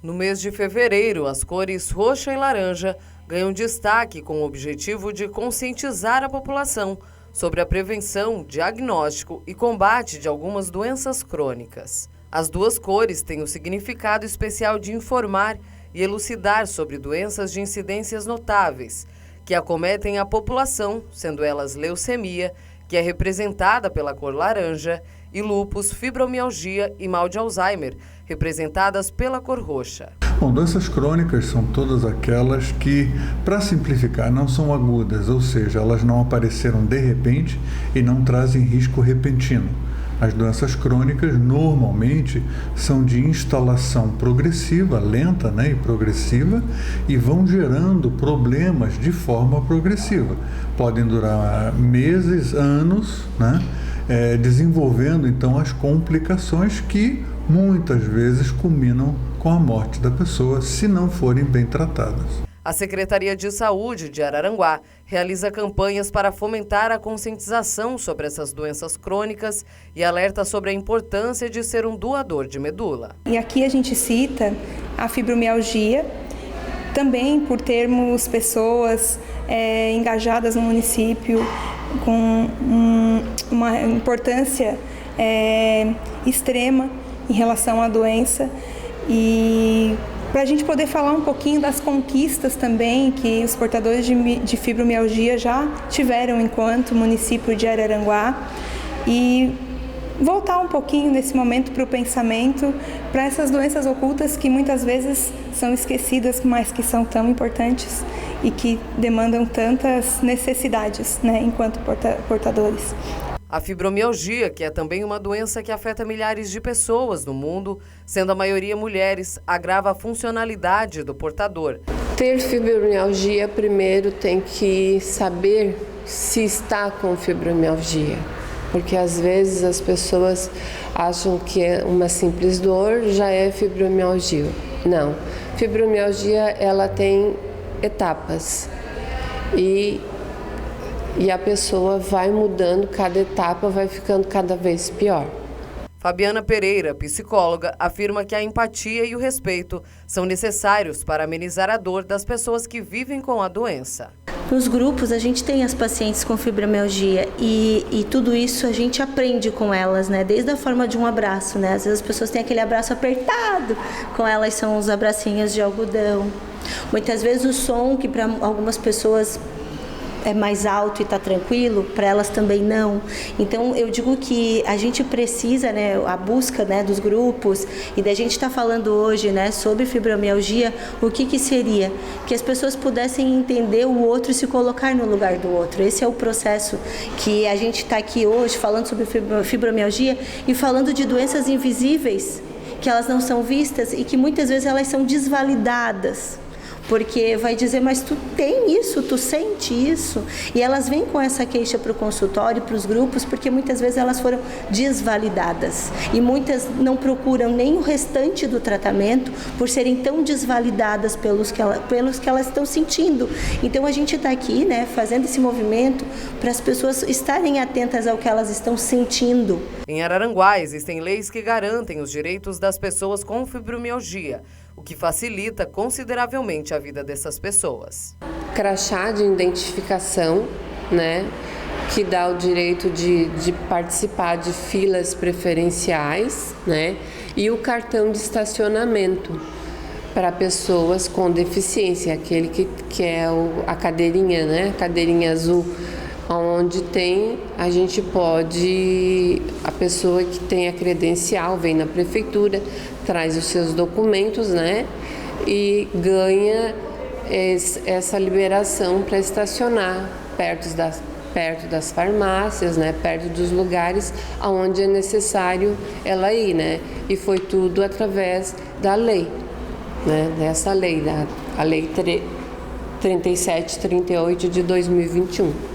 No mês de fevereiro, as cores roxa e laranja ganham destaque com o objetivo de conscientizar a população sobre a prevenção, diagnóstico e combate de algumas doenças crônicas. As duas cores têm o significado especial de informar e elucidar sobre doenças de incidências notáveis que acometem a população, sendo elas leucemia, que é representada pela cor laranja, e lúpus, fibromialgia e mal de Alzheimer, representadas pela cor roxa. Bom, doenças crônicas são todas aquelas que, para simplificar, não são agudas, ou seja, elas não apareceram de repente e não trazem risco repentino. As doenças crônicas normalmente são de instalação progressiva, lenta, e progressiva, e vão gerando problemas de forma progressiva. Podem durar meses, anos, desenvolvendo então as complicações que muitas vezes culminam com a morte da pessoa, se não forem bem tratadas. A Secretaria de Saúde de Araranguá realiza campanhas para fomentar a conscientização sobre essas doenças crônicas e alerta sobre a importância de ser um doador de medula. E aqui a gente cita a fibromialgia, também por termos pessoas engajadas no município com uma importância extrema em relação à doença, e para a gente poder falar um pouquinho das conquistas também que os portadores de fibromialgia já tiveram enquanto município de Araranguá, e voltar um pouquinho nesse momento para o pensamento, para essas doenças ocultas que muitas vezes são esquecidas, mas que são tão importantes e que demandam tantas necessidades, enquanto portadores. A fibromialgia, que é também uma doença que afeta milhares de pessoas no mundo, sendo a maioria mulheres, agrava a funcionalidade do portador. Ter fibromialgia, primeiro tem que saber se está com fibromialgia, porque às vezes as pessoas acham que é uma simples dor, já é fibromialgia. Não, fibromialgia ela tem etapas e a pessoa vai mudando, cada etapa vai ficando cada vez pior. Fabiana Pereira, psicóloga, afirma que a empatia e o respeito são necessários para amenizar a dor das pessoas que vivem com a doença. Nos grupos a gente tem as pacientes com fibromialgia e tudo isso a gente aprende com elas, desde a forma de um abraço, Às vezes as pessoas têm aquele abraço apertado, com elas são os abracinhos de algodão. Muitas vezes o som, que para algumas pessoas é mais alto e está tranquilo, para elas também não. Então eu digo que a gente precisa, a busca dos grupos, e da gente está falando hoje sobre fibromialgia, o que seria? Que as pessoas pudessem entender o outro e se colocar no lugar do outro. Esse é o processo que a gente está aqui hoje falando sobre fibromialgia e falando de doenças invisíveis, que elas não são vistas e que muitas vezes elas são desvalidadas. Porque vai dizer, mas tu tem isso, tu sente isso? E elas vêm com essa queixa para o consultório, para os grupos, porque muitas vezes elas foram desvalidadas. E muitas não procuram nem o restante do tratamento por serem tão desvalidadas pelos que elas estão sentindo. Então a gente está aqui, fazendo esse movimento para as pessoas estarem atentas ao que elas estão sentindo. Em Araranguá existem leis que garantem os direitos das pessoas com fibromialgia, o que facilita consideravelmente a vida dessas pessoas. Crachá de identificação, que dá o direito de participar de filas preferenciais, e o cartão de estacionamento para pessoas com deficiência, aquele que é a cadeirinha, cadeirinha azul, onde a gente pode, a pessoa que tem a credencial vem na prefeitura, traz os seus documentos, e ganha essa liberação para estacionar perto das farmácias, perto dos lugares onde é necessário ela ir, E foi tudo através da lei, dessa lei, a lei 3738 de 2021.